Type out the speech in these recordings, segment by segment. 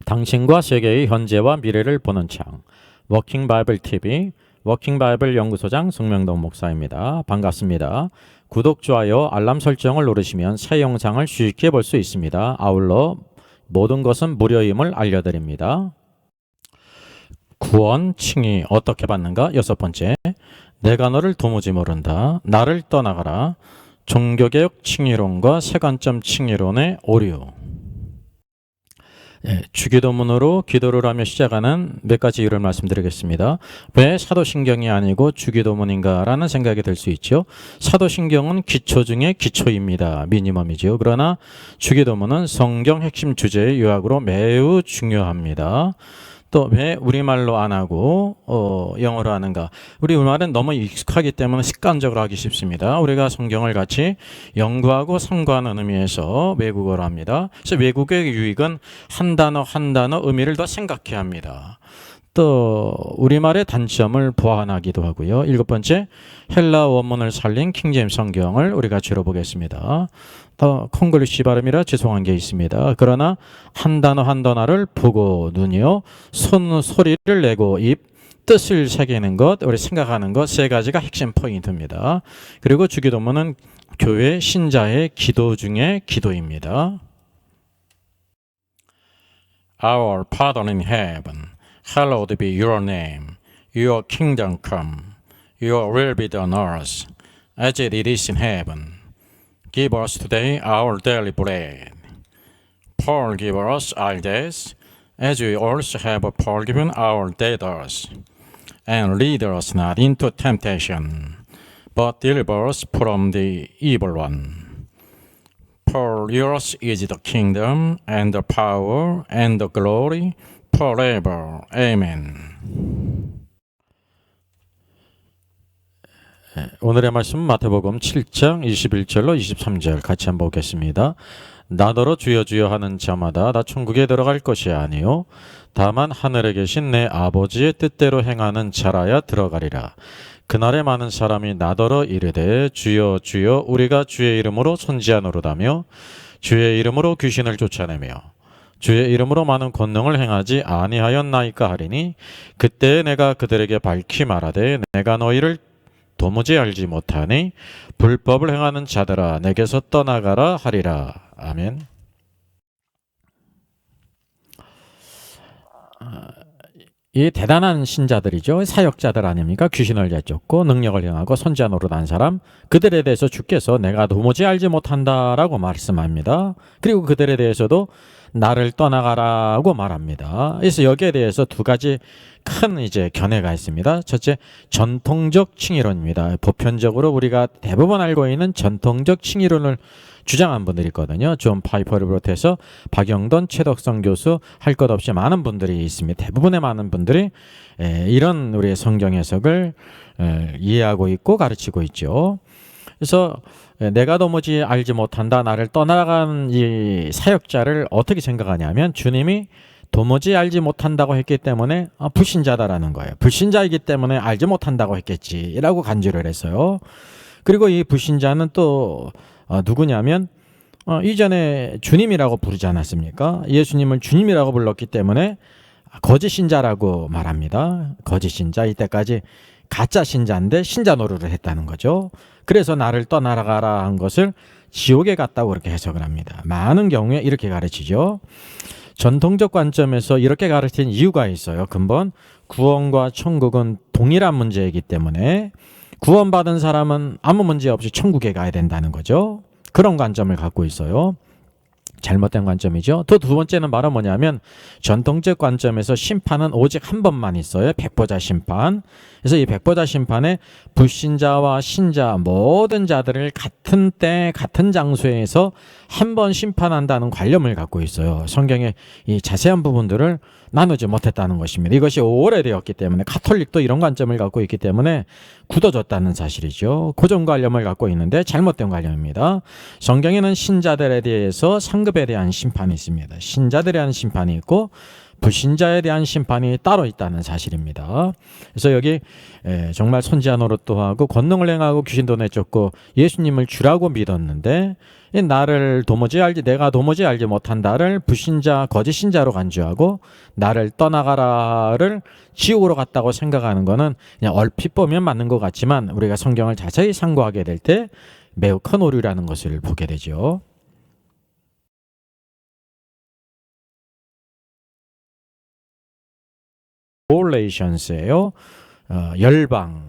당신과 세계의 현재와 미래를 보는 창 워킹 바이블 TV 워킹 바이블 연구소장 송명동 목사입니다. 반갑습니다. 구독, 좋아요, 알람 설정을 누르시면 새 영상을 쉽게 볼 수 있습니다. 아울러 모든 것은 무료임을 알려드립니다. 구원, 칭의 어떻게 받는가? 여섯 번째, 내가 너를 도무지 모른다. 나를 떠나가라. 종교개혁 칭의론과 세관점 칭의론의 오류. 주기도문으로 기도를 하며 시작하는 몇 가지 이유를 말씀드리겠습니다. 왜 사도신경이 아니고 주기도문인가 라는 생각이 들 수 있죠. 사도신경은 기초 중에 기초입니다. 미니멈이죠. 그러나 주기도문은 성경 핵심 주제의 요약으로 매우 중요합니다. 또 왜 우리말로 안 하고 영어로 하는가? 우리 우리말은 너무 익숙하기 때문에 습관적으로 하기 쉽습니다. 우리가 성경을 같이 연구하고 상고하는 의미에서 외국어로 합니다. 그래서 외국의 유익은 한 단어 한 단어 의미를 더 생각해야 합니다. 또 우리말의 단점을 보완하기도 하고요. 일곱 번째, 헬라 원문을 살린 킹제임스 성경을 우리가 주로 보겠습니다. 더 콩글리시 발음이라 죄송한 게 있습니다. 그러나 한 단어 한 단어를 보고 눈이요, 손 소리를 내고 입 뜻을 새기는 것, 우리 생각하는 것, 세 가지가 핵심 포인트입니다. 그리고 주기도문은 교회 신자의 기도 중에 기도입니다. Our Father in heaven, hallowed be your name. Your kingdom come. Your will be done on earth as it is in heaven. Give us today our daily bread. Forgive us our debts, as we also have forgiven our debtors. And lead us not into temptation, but deliver us from the evil one. For yours is the kingdom, and the power, and the glory, forever. Amen. 오늘의 말씀 마태복음 7장 21절로 23절 같이 한번 보겠습니다. 나더러 주여 주여 하는 자마다 나 천국에 들어갈 것이 아니요 다만 하늘에 계신 내 아버지의 뜻대로 행하는 자라야 들어가리라. 그날에 많은 사람이 나더러 이르되 주여 주여 우리가 주의 이름으로 선지자노로다며 주의 이름으로 귀신을 쫓아내며 주의 이름으로 많은 권능을 행하지 아니하였나이까 하리니 그때에 내가 그들에게 밝히 말하되 내가 너희를 도무지 알지 못하니 불법을 행하는 자들아 내게서 떠나가라 하리라. 아멘. 이 대단한 신자들이죠. 사역자들 아닙니까? 귀신을 내쫓고 능력을 행하고 선지자 노릇한 사람, 그들에 대해서 주께서 내가 도무지 알지 못한다라고 말씀합니다. 그리고 그들에 대해서도 나를 떠나가라고 말합니다. 그래서 여기에 대해서 두 가지 큰 견해가 있습니다. 첫째, 전통적 칭의론입니다. 보편적으로 우리가 대부분 알고 있는 전통적 칭의론을 주장한 분들이 있거든요. 존 파이퍼를 비롯해서 박영돈, 최덕성 교수 할 것 없이 많은 분들이 있습니다. 대부분의 많은 분들이 이런 우리의 성경 해석을 이해하고 있고 가르치고 있죠. 그래서 내가 도무지 알지 못한다, 나를 떠나간 이 사역자를 어떻게 생각하냐면 주님이 도무지 알지 못한다고 했기 때문에 불신자다라는 거예요. 불신자이기 때문에 알지 못한다고 했겠지라고 간주를 했어요. 그리고 이 불신자는 또 누구냐면 이전에 주님이라고 부르지 않았습니까? 예수님을 주님이라고 불렀기 때문에 거짓 신자라고 말합니다. 거짓 신자, 이때까지 가짜 신자인데 신자 노릇을 했다는 거죠. 그래서 나를 떠나가라 한 것을 지옥에 갔다고 그렇게 해석을 합니다. 많은 경우에 이렇게 가르치죠. 전통적 관점에서 이렇게 가르친 이유가 있어요. 근본 구원과 천국은 동일한 문제이기 때문에 구원받은 사람은 아무 문제 없이 천국에 가야 된다는 거죠. 그런 관점을 갖고 있어요. 잘못된 관점이죠. 또 두 번째는 바로 뭐냐면 전통적 관점에서 심판은 오직 한 번만 있어요. 백보자 심판. 그래서 이 백보자 심판에 불신자와 신자 모든 자들을 같은 때 같은 장소에서 한 번 심판한다는 관념을 갖고 있어요. 성경의 이 자세한 부분들을 나누지 못했다는 것입니다. 이것이 오래되었기 때문에 가톨릭도 이런 관점을 갖고 있기 때문에 굳어졌다는 사실이죠. 고정관념을 갖고 있는데 잘못된 관념입니다. 성경에는 신자들에 대해서 상급 상급에 대한 심판이 있습니다. 신자들에 대한 심판이 있고 불신자에 대한 심판이 따로 있다는 사실입니다. 그래서 여기 정말 선지자 노릇도 하고 권능을 행하고 귀신도 내쫓고 예수님을 주라고 믿었는데 내가 도무지 알지 못한다를 불신자 거짓 신자로 간주하고 나를 떠나가라를 지옥으로 갔다고 생각하는 것은 그냥 얼핏 보면 맞는 것 같지만 우리가 성경을 자세히 상고하게 될 때 매우 큰 오류라는 것을 보게 되죠. 폴레이션스예요. 열방,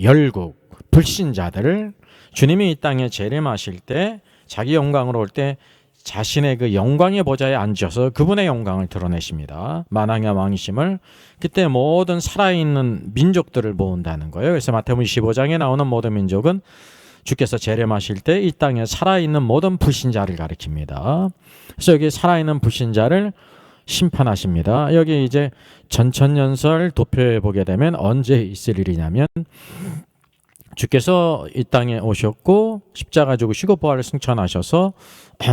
열국, 불신자들을 주님이 이 땅에 재림하실 때 자기 영광으로 올 때 자신의 그 영광의 보좌에 앉아서 그분의 영광을 드러내십니다. 만왕의 왕이심을 그때 모든 살아있는 민족들을 모은다는 거예요. 그래서 마태복음 25장에 나오는 모든 민족은 주께서 재림하실 때 이 땅에 살아있는 모든 불신자를 가리킵니다. 그래서 여기 살아있는 불신자를 심판하십니다. 여기 이제 전천년설 도표에 보게 되면 언제 있을 일이냐면 주께서 이 땅에 오셨고 십자가 죽으시고 부활을 승천하셔서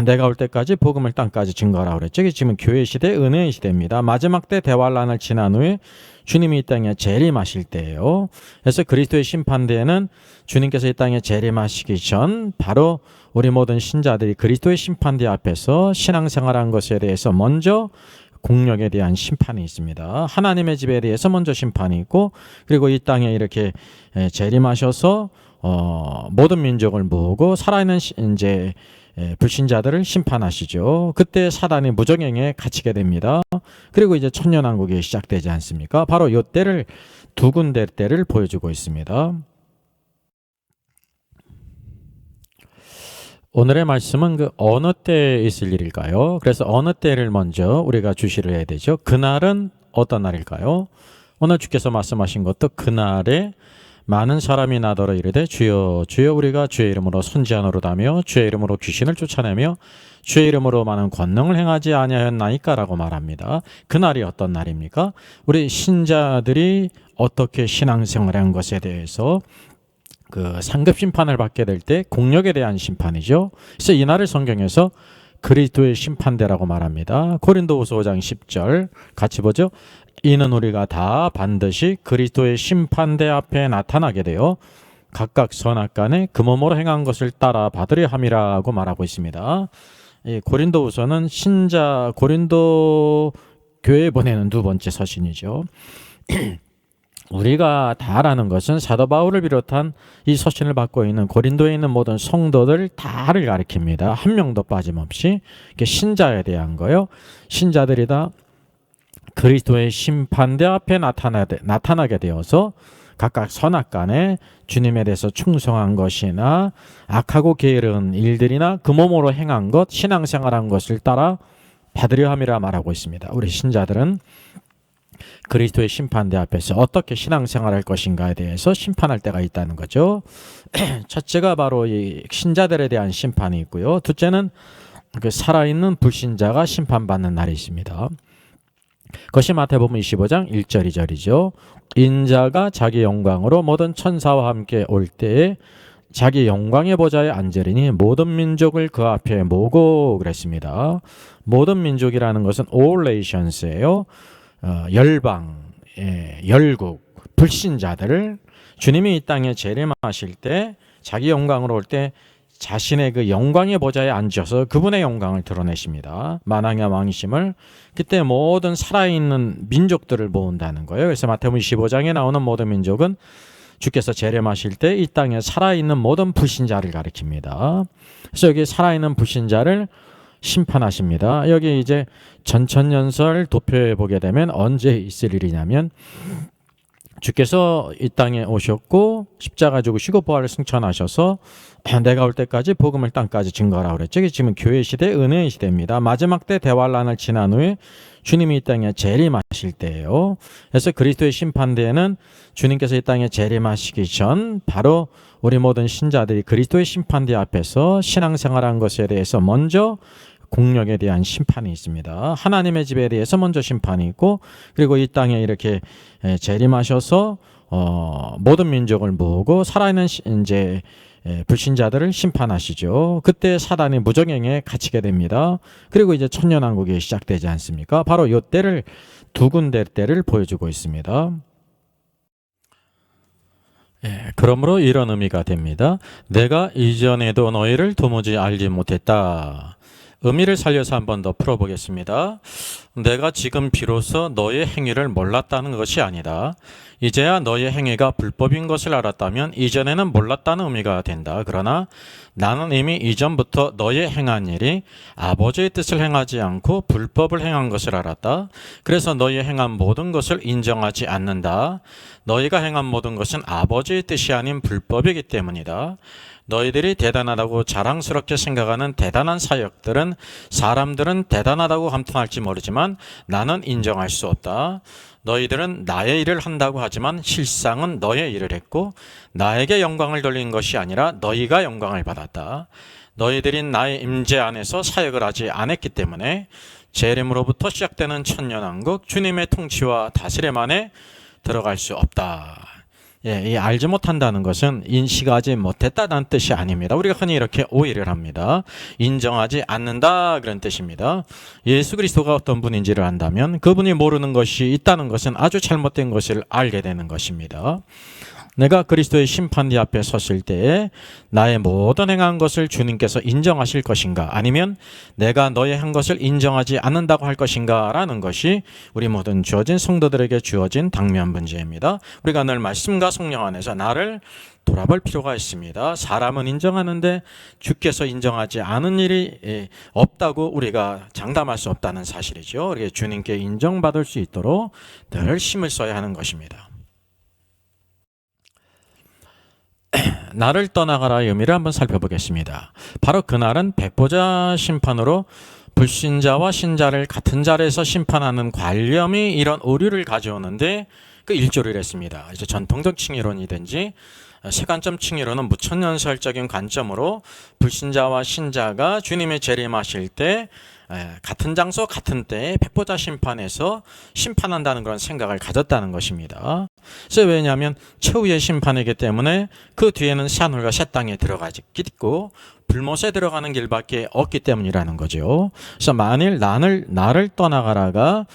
내가 올 때까지 복음을 땅까지 증거하라고 그랬죠. 지금 교회 시대, 은혜의 시대입니다. 마지막 때 대환란을 지난 후에 주님이 이 땅에 재림하실 때예요. 그래서 그리스도의 심판대에는 주님께서 이 땅에 재림하시기 전 바로 우리 모든 신자들이 그리스도의 심판대 앞에서 신앙생활한 것에 대해서 먼저 공력에 대한 심판이 있습니다. 하나님의 집에 대해서 먼저 심판이 있고 그리고 이 땅에 이렇게 재림하셔서 모든 민족을 모으고 살아있는 이제 불신자들을 심판하시죠. 그때 사단이 무정행에 갇히게 됩니다. 그리고 이제 천년왕국이 시작되지 않습니까? 바로 이 때를 두 군데 때를 보여주고 있습니다. 오늘의 말씀은 그 어느 때에 있을 일일까요? 그래서 어느 때를 먼저 우리가 주시를 해야 되죠. 그날은 어떤 날일까요? 오늘 주께서 말씀하신 것도 그날에 많은 사람이 나더러 이르되 주여 주여 우리가 주의 이름으로 선지자노릇하며 주의 이름으로 귀신을 쫓아내며 주의 이름으로 많은 권능을 행하지 아니하였나이까라고 말합니다. 그날이 어떤 날입니까? 우리 신자들이 어떻게 신앙생활한 것에 대해서 그 상급 심판을 받게 될 때 공력에 대한 심판이죠. 그래서 이 날을 성경에서 그리스도의 심판대라고 말합니다. 고린도후서 5장 10절 같이 보죠. 이는 우리가 다 반드시 그리스도의 심판대 앞에 나타나게 되어 각각 선악간에 그 몸으로 행한 것을 따라 받으려 함이라고 말하고 있습니다. 이 고린도후서는 신자 고린도 교회에 보내는 두 번째 서신이죠. 우리가 다 아는 것은 사도 바울을 비롯한 이 서신을 받고 있는 고린도에 있는 모든 성도들 다를 가리킵니다. 한 명도 빠짐없이 신자에 대한 거요. 신자들이 다 그리스도의 심판대 앞에 나타나게 되어서 각각 선악간에 주님에 대해서 충성한 것이나 악하고 게으른 일들이나 그 몸으로 행한 것, 신앙생활한 것을 따라 받으려 함이라 말하고 있습니다. 우리 신자들은 그리스도의 심판대 앞에서 어떻게 신앙생활할 것인가에 대해서 심판할 때가 있다는 거죠. 첫째가 바로 이 신자들에 대한 심판이 있고요. 둘째는 그 살아있는 불신자가 심판받는 날이 있습니다. 그것이 마태복음 25장 1절 2절이죠. 인자가 자기 영광으로 모든 천사와 함께 올 때에 자기 영광의 보좌에 앉으리니 모든 민족을 그 앞에 모으고 그랬습니다. 모든 민족이라는 것은 all nations예요. 열방, 열국, 불신자들을 주님이 이 땅에 재림하실 때 자기 영광으로 올 때 자신의 그 영광의 보좌에 앉아서 그분의 영광을 드러내십니다. 만왕의 왕이심을 그때 모든 살아있는 민족들을 모은다는 거예요. 그래서 마태복음 25장에 나오는 모든 민족은 주께서 재림하실 때 이 땅에 살아있는 모든 불신자를 가리킵니다. 그래서 여기 살아있는 불신자를 심판하십니다. 여기 이제 전천년설 도표에 보게 되면 언제 있을 일이냐면 주께서 이 땅에 오셨고 십자가 죽으시고 부활을 승천하셔서 내가 올 때까지 복음을 땅까지 증거하라고 그랬죠. 지금 교회 시대, 은혜의 시대입니다. 마지막 때 대환란을 지난 후에 주님이 이 땅에 재림하실 때예요. 그래서 그리스도의 심판대에는 주님께서 이 땅에 재림하시기 전 바로 우리 모든 신자들이 그리스도의 심판대 앞에서 신앙생활한 것에 대해서 먼저 공력에 대한 심판이 있습니다. 하나님의 집에 대해서 먼저 심판이 있고 그리고 이 땅에 이렇게 재림하셔서 모든 민족을 모으고 살아있는 이제 불신자들을 심판하시죠. 그때 사단이 무정행에 갇히게 됩니다. 그리고 이제 천년왕국이 시작되지 않습니까? 바로 이 때를 두 군데 때를 보여주고 있습니다. 그러므로 이런 의미가 됩니다. 내가 이전에도 너희를 도무지 알지 못했다. 의미를 살려서 한 번 더 풀어보겠습니다. 내가 지금 비로소 너의 행위를 몰랐다는 것이 아니다. 이제야 너의 행위가 불법인 것을 알았다면 이전에는 몰랐다는 의미가 된다. 그러나 나는 이미 이전부터 너의 행한 일이 아버지의 뜻을 행하지 않고 불법을 행한 것을 알았다. 그래서 너의 행한 모든 것을 인정하지 않는다. 너희가 행한 모든 것은 아버지의 뜻이 아닌 불법이기 때문이다. 너희들이 대단하다고 자랑스럽게 생각하는 대단한 사역들은 사람들은 대단하다고 감탄할지 모르지만 나는 인정할 수 없다. 너희들은 나의 일을 한다고 하지만 실상은 너의 일을 했고 나에게 영광을 돌린 것이 아니라 너희가 영광을 받았다. 너희들이 나의 임재 안에서 사역을 하지 않았기 때문에 재림으로부터 시작되는 천년왕국 주님의 통치와 다스림 안에 들어갈 수 없다. 이 알지 못한다는 것은 인식하지 못했다는 뜻이 아닙니다. 우리가 흔히 이렇게 오해를 합니다. 인정하지 않는다 그런 뜻입니다. 예수 그리스도가 어떤 분인지를 안다면 그분이 모르는 것이 있다는 것은 아주 잘못된 것을 알게 되는 것입니다. 내가 그리스도의 심판대 앞에 섰을 때에 나의 모든 행한 것을 주님께서 인정하실 것인가 아니면 내가 너의 한 것을 인정하지 않는다고 할 것인가 라는 것이 우리 모든 주어진 성도들에게 주어진 당면 문제입니다. 우리가 늘 말씀과 성령 안에서 나를 돌아볼 필요가 있습니다. 사람은 인정하는데 주께서 인정하지 않은 일이 없다고 우리가 장담할 수 없다는 사실이죠. 우리 주님께 인정받을 수 있도록 늘 힘을 써야 하는 것입니다. 나를 떠나가라의 의미를 한번 살펴보겠습니다. 바로 그날은 백보자 심판으로 불신자와 신자를 같은 자리에서 심판하는 관념이 이런 오류를 가져오는데 그 일조를 했습니다. 이제 전통적 칭의론이든지 세관점 칭의론은 무천연설적인 관점으로 불신자와 신자가 주님의 재림하실 때 같은 장소 같은 때에 백보자 심판에서 심판한다는 그런 생각을 가졌다는 것입니다. 그래서 왜냐하면 최후의 심판이기 때문에 그 뒤에는 새하늘과 새 땅에 들어가기 있고 불못에 들어가는 길밖에 없기 때문이라는 거죠. 그래서 만일 나를 떠나가라가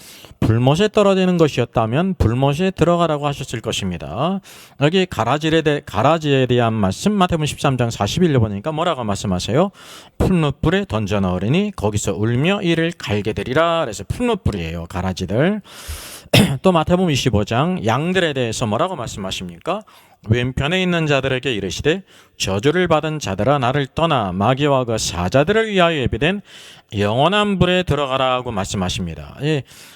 불못에 떨어지는 것이었다면 불못에 들어가라고 하셨을 것입니다. 여기 가라지에 대한 말씀 마태복음 13장 41절 보니까 뭐라고 말씀하세요? 풀무불에 던져 넣으리니 거기서 울며 이를 갈게 되리라. 그래서 풀무불이에요, 가라지들. 또 마태복음 25장 양들에 대해서 뭐라고 말씀하십니까? 왼편에 있는 자들에게 이르시되 저주를 받은 자들아 나를 떠나 마귀와 그 사자들을 위하여 예비된 영원한 불에 들어가라고 말씀하십니다.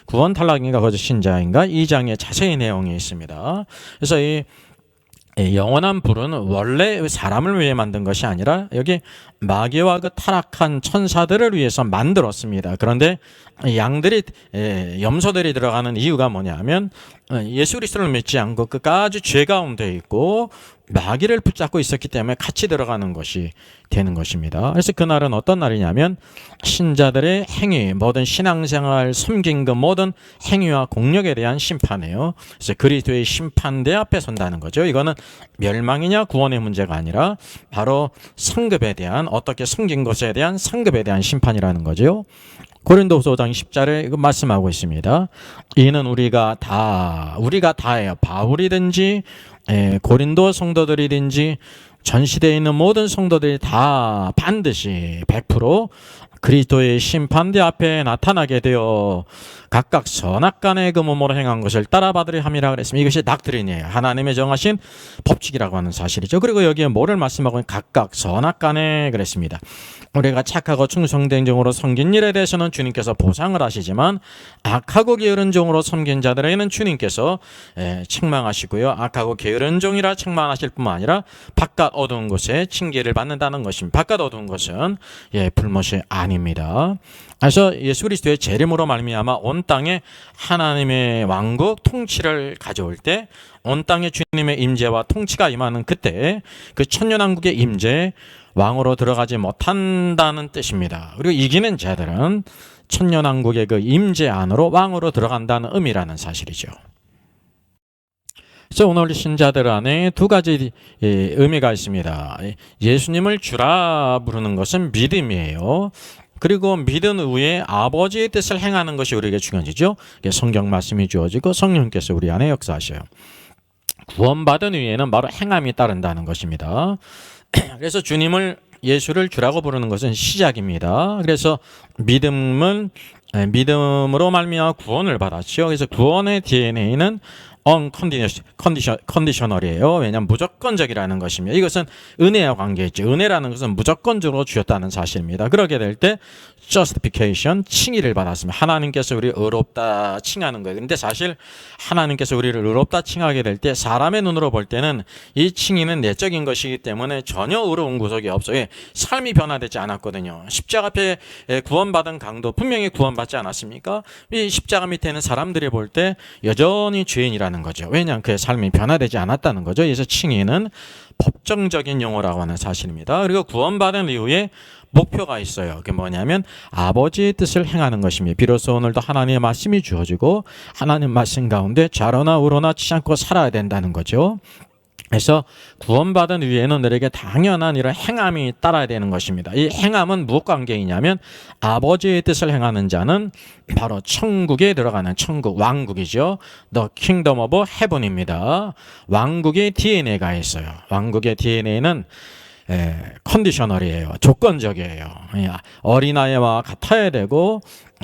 구원 탈락인가 거짓 신자인가 2장에 자세히 내용이 있습니다. 그래서 이 영원한 불은 원래 사람을 위해 만든 것이 아니라 여기 마귀와 그 타락한 천사들을 위해서 만들었습니다. 그런데 양들이 염소들이 들어가는 이유가 뭐냐면 예수 그리스도를 믿지 않고 끝까지 죄 가운데 있고 마귀를 붙잡고 있었기 때문에 같이 들어가는 것이 되는 것입니다. 그래서 그날은 어떤 날이냐면 신자들의 행위, 모든 신앙생활, 섬김금 모든 행위와 공력에 대한 심판이에요. 그래서 그리스도의 심판대 앞에 선다는 거죠. 이거는 멸망이냐 구원의 문제가 아니라 바로 상급에 대한 어떻게 섬긴 것에 대한 상급에 대한 심판이라는 거죠. 고린도후서 5장 10절에 이거 말씀하고 있습니다. 이는 우리가 다예요. 바울이든지 고린도 성도들이든지 전 시대에 있는 모든 성도들이 다 반드시 100% 그리스도의 심판대 앞에 나타나게 되어 각각 선악간의 그 몸으로 행한 것을 따라받으려 함이라 그랬습니다. 이것이 닥트린이에요. 하나님의 정하신 법칙이라고 하는 사실이죠. 그리고 여기에 뭐를 말씀하고 각각 선악간에 그랬습니다. 우리가 착하고 충성된 종으로 섬긴 일에 대해서는 주님께서 보상을 하시지만 악하고 게으른 종으로 섬긴 자들에게는 주님께서 책망하시고요. 악하고 게으른 종이라 책망하실 뿐만 아니라 바깥 어두운 곳에 징계를 받는다는 것입니다. 바깥 어두운 곳은 불못이 아닙니다. 그래서 예수 그리스도의 재림으로 말미암아 온 땅에 하나님의 왕국 통치를 가져올 때 온 땅에 주님의 임재와 통치가 임하는 그때 그 천년왕국의 임재 왕으로 들어가지 못한다는 뜻입니다. 그리고 이기는 자들은 천년왕국의 그 임재 안으로 왕으로 들어간다는 의미라는 사실이죠. 그래서 오늘 신자들 안에 두 가지 의미가 있습니다. 예수님을 주라 부르는 것은 믿음이에요. 그리고 믿은 후에 아버지의 뜻을 행하는 것이 우리에게 중요하죠. 성경 말씀이 주어지고 성령께서 우리 안에 역사하셔요. 구원받은 후에는 바로 행함이 따른다는 것입니다. 그래서 주님을 예수를 주라고 부르는 것은 시작입니다. 그래서 믿음으로 말미암아 구원을 받았죠. 그래서 구원의 DNA는 컨디셔널이에요. 왜냐하면 무조건적이라는 것입니다. 이것은 은혜와 관계있죠. 은혜라는 것은 무조건적으로 주셨다는 사실입니다. 그러게 될 때 justification, 칭의를 받았습니다. 하나님께서 우리를 의롭다 칭하는 거예요. 그런데 사실 하나님께서 우리를 의롭다 칭하게 될 때 사람의 눈으로 볼 때는 이 칭의는 내적인 것이기 때문에 전혀 의로운 구석이 없어요. 삶이 변화되지 않았거든요. 십자가 앞에 구원받은 강도 분명히 구원받지 않았습니까? 이 십자가 밑에 있는 사람들이 볼 때 여전히 죄인이라는 거죠. 왜냐하면 그의 삶이 변화되지 않았다는 거죠. 그래서 칭의는 법정적인 용어라고 하는 사실입니다. 그리고 구원받은 이후에 목표가 있어요. 그게 뭐냐면 아버지의 뜻을 행하는 것입니다. 비로소 오늘도 하나님의 말씀이 주어지고 하나님 말씀 가운데 좌로나 우로나 치지 않고 살아야 된다는 거죠. 그래서 구원받은 후에는 너에게 당연한 이런 행함이 따라야 되는 것입니다. 이 행함은 무엇 관계이냐면 아버지의 뜻을 행하는 자는 바로 천국에 들어가는 천국, 왕국이죠. The Kingdom of Heaven입니다. 왕국의 DNA가 있어요. 왕국의 DNA는 컨디셔널이에요. 조건적이에요. 어린아이와 같아야 되고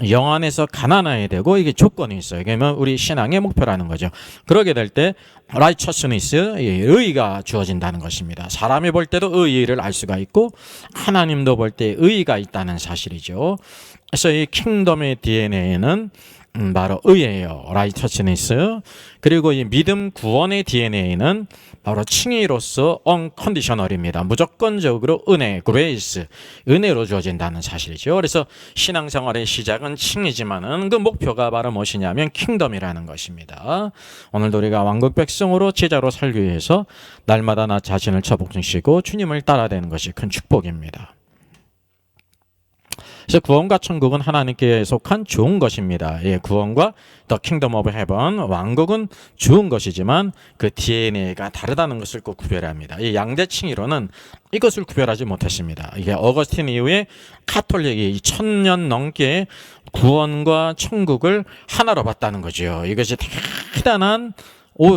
영안에서 가난해야 되고 이게 조건이 있어요. 그러면 우리 신앙의 목표라는 거죠. 그러게 될 때 righteousness, 의의가 주어진다는 것입니다. 사람이 볼 때도 의의를 알 수가 있고 하나님도 볼 때 의의가 있다는 사실이죠. 그래서 이 킹덤의 DNA는 바로 의예요. righteousness. 그리고 이 믿음 구원의 DNA는 바로 칭의로서 unconditional입니다. 무조건적으로 은혜, grace, 은혜로 주어진다는 사실이죠. 그래서 신앙생활의 시작은 칭의지만은 그 목표가 바로 무엇이냐면 킹덤이라는 것입니다. 오늘도 우리가 왕국 백성으로 제자로 살기 위해서 날마다 나 자신을 처복시키고 주님을 따라가는 것이 큰 축복입니다. 그래서 구원과 천국은 하나님께 속한 좋은 것입니다. 구원과 The Kingdom of Heaven, 왕국은 좋은 것이지만 그 DNA가 다르다는 것을 꼭 구별해야 합니다. 이 양대 칭의로는 이것을 구별하지 못했습니다. 이게 어거스틴 이후에 카톨릭이 1000년 넘게 구원과 천국을 하나로 봤다는 거죠. 이것이 대단한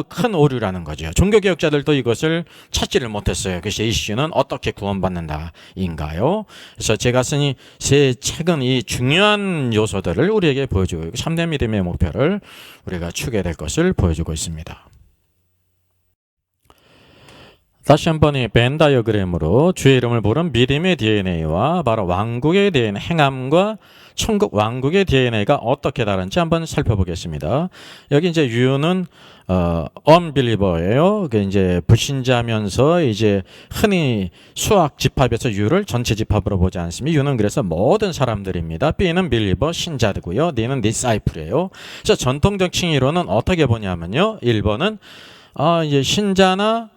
큰 오류라는 거죠. 종교개혁자들도 이것을 찾지를 못했어요. 그래서 이슈는 어떻게 구원받는다인가요? 그래서 제가 쓴 이 세 책은 이 중요한 요소들을 우리에게 보여주고 있고 참된 믿음의 목표를 우리가 추구해야 될 것을 보여주고 있습니다. 다시 한번 이 벤 다이어그램으로 주의 이름을 부른 믿음의 DNA와 바로 왕국의 DNA, 행함과 천국 왕국의 DNA가 어떻게 다른지 한번 살펴보겠습니다. 여기 이제 유는 unbeliever예요. 그 이제 불신자면서 이제 흔히 수학 집합에서 유를 전체 집합으로 보지 않습니다. 유는 그래서 모든 사람들입니다. B는 believer 신자들고요. D는 disciple이에요. 그래서 전통적 칭의로는 어떻게 보냐면요. 1번은 이제 신자나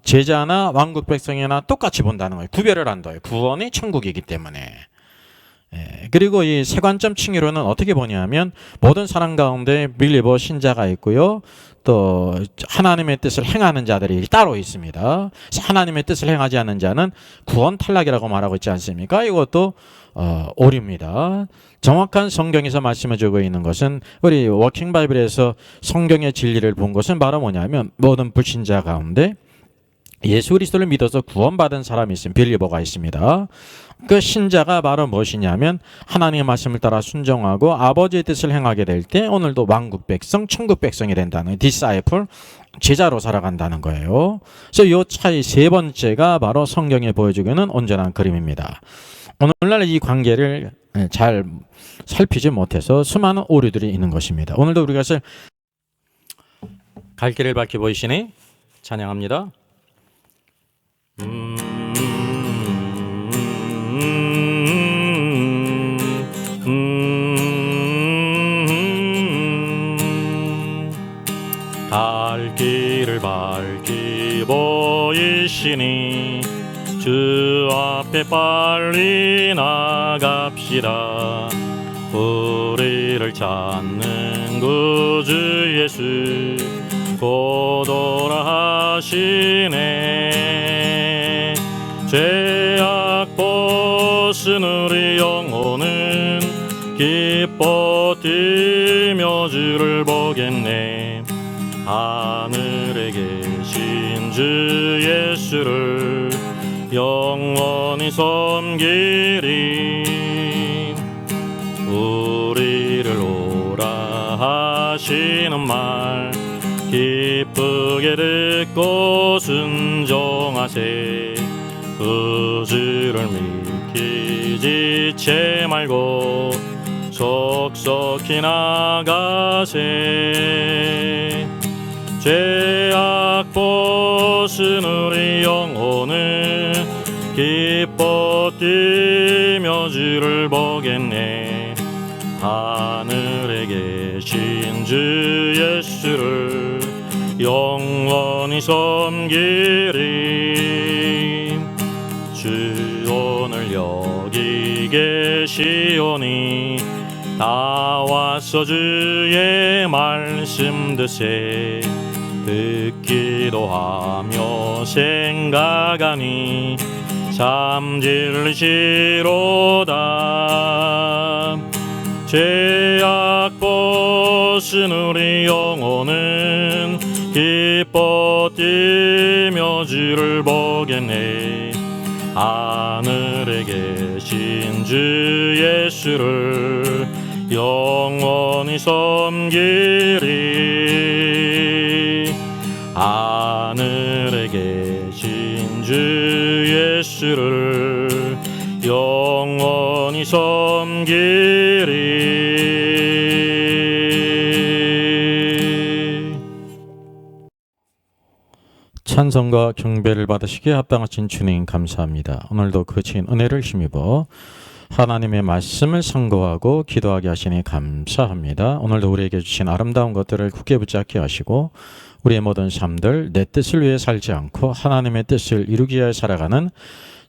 제자나 왕국 백성이나 똑같이 본다는 거예요. 구별을 한다요. 구원이 천국이기 때문에. 그리고 이 세관점 칭의로는 어떻게 보냐면 모든 사람 가운데 빌리버 신자가 있고요. 또 하나님의 뜻을 행하는 자들이 따로 있습니다. 하나님의 뜻을 행하지 않는 자는 구원 탈락이라고 말하고 있지 않습니까? 이것도 오류입니다. 정확한 성경에서 말씀해주고 있는 것은 우리 워킹 바이블에서 성경의 진리를 본 것은 바로 뭐냐면 모든 불신자 가운데 예수 그리스도를 믿어서 구원받은 사람이 있으면 빌리버가 있습니다. 그 신자가 바로 무엇이냐면 하나님의 말씀을 따라 순종하고 아버지의 뜻을 행하게 될 때 오늘도 왕국 백성, 천국 백성이 된다는 디사이플, 제자로 살아간다는 거예요. 그래서 이 차이 세 번째가 바로 성경에 보여주기는 온전한 그림입니다. 오늘날 이 관계를 잘 살피지 못해서 수많은 오류들이 있는 것입니다. 오늘도 우리가 갈 길을 밝히 보이시니 찬양합니다. 갈 길을 밝히 보이시니 주 앞에 빨리 나갑시다. 우리를 찾는 구주 예수 오더라 하시네. 죄악 벗은 우리 영혼은 기뻐 뛰며 주를 보겠네. 하늘에 계신 주 예수를 영원히 섬기리. 우리를 오라 하시는 말 기쁘게 듣고 순종하세. 그 주를 믿기 지체 말고 속속히 나가세. 죄악 벗은 우리 영혼은 기뻐 뛰며 주를 보겠네. 하늘에 계신 주 예수를 영원히 섬기리. 주 오늘 여기 계시오니 다 왔어 주의 말씀 듣세. 듣기도 하며 생각하니 참 진리시로다. 죄악 벗은 우리 영혼은 기뻐 뛰며 주를 보겠네. 하늘에 계신 주 예수를 영원히 섬기리. 하늘에 계신 주 예수를 영원히 섬기리. 찬송과 경배를 받으시기에 합당하신 주님 감사합니다. 오늘도 거친 은혜를 힘입어 하나님의 말씀을 상고하고 기도하게 하시니 감사합니다. 오늘도 우리에게 주신 아름다운 것들을 굳게 붙잡게 하시고 우리의 모든 삶들 내 뜻을 위해 살지 않고 하나님의 뜻을 이루기 위해 살아가는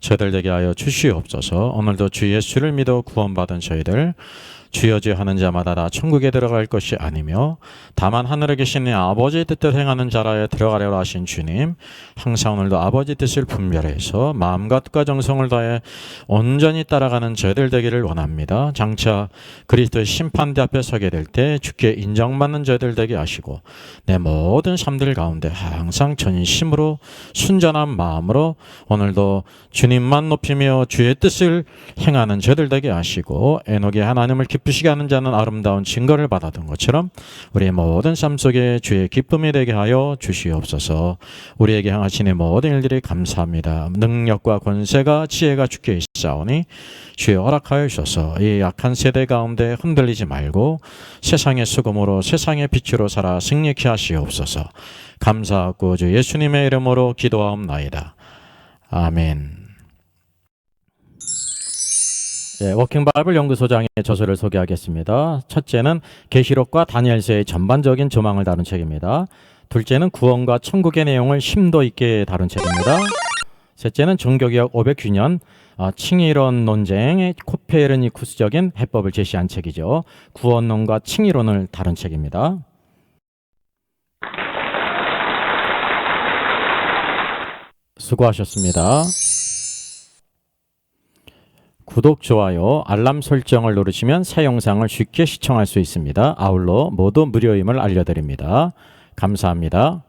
저희들 되게 하여 주시옵소서. 오늘도 주 예수를 믿어 구원받은 저희들 주여 주여 하는 자마다 다 천국에 들어갈 것이 아니며 다만 하늘에 계신 내 아버지의 뜻대로 행하는 자라에 들어가려고 하신 주님, 항상 오늘도 아버지 뜻을 분별해서 마음과 뜻과 정성을 다해 온전히 따라가는 저희들 되기를 원합니다. 장차 그리스도의 심판대 앞에 서게 될 때 주께 인정받는 저희들 되게 하시고 내 모든 삶들 가운데 항상 전심으로 순전한 마음으로 오늘도 주님만 높이며 주의 뜻을 행하는 저희들 되게 하시고 에녹이 하나님을 기쁘시게 하는 자는 아름다운 증거를 받았던 것처럼 우리의 모든 삶 속에 주의 기쁨이 되게 하여 주시옵소서. 우리에게 향하시는 모든 일들이 감사합니다. 능력과 권세가 지혜가 주께 있사오니 주여 허락하여 주셔서 이 약한 세대 가운데 흔들리지 말고 세상의 수금으로 세상의 빛으로 살아 승리케 하시옵소서. 감사하고 주 예수님의 이름으로 기도하옵나이다. 아멘. 워킹 바이블 연구소장의 저서를 소개하겠습니다. 첫째는 계시록과 다니엘서의 전반적인 조망을 다룬 책입니다. 둘째는 구원과 천국의 내용을 심도 있게 다룬 책입니다. 셋째는 종교개혁 500주년 칭의론 논쟁의 코페르니쿠스적인 해법을 제시한 책이죠. 구원론과 칭의론을 다룬 책입니다. 수고하셨습니다. 구독, 좋아요, 알람 설정을 누르시면 새 영상을 쉽게 시청할 수 있습니다. 아울러 모두 무료임을 알려드립니다. 감사합니다.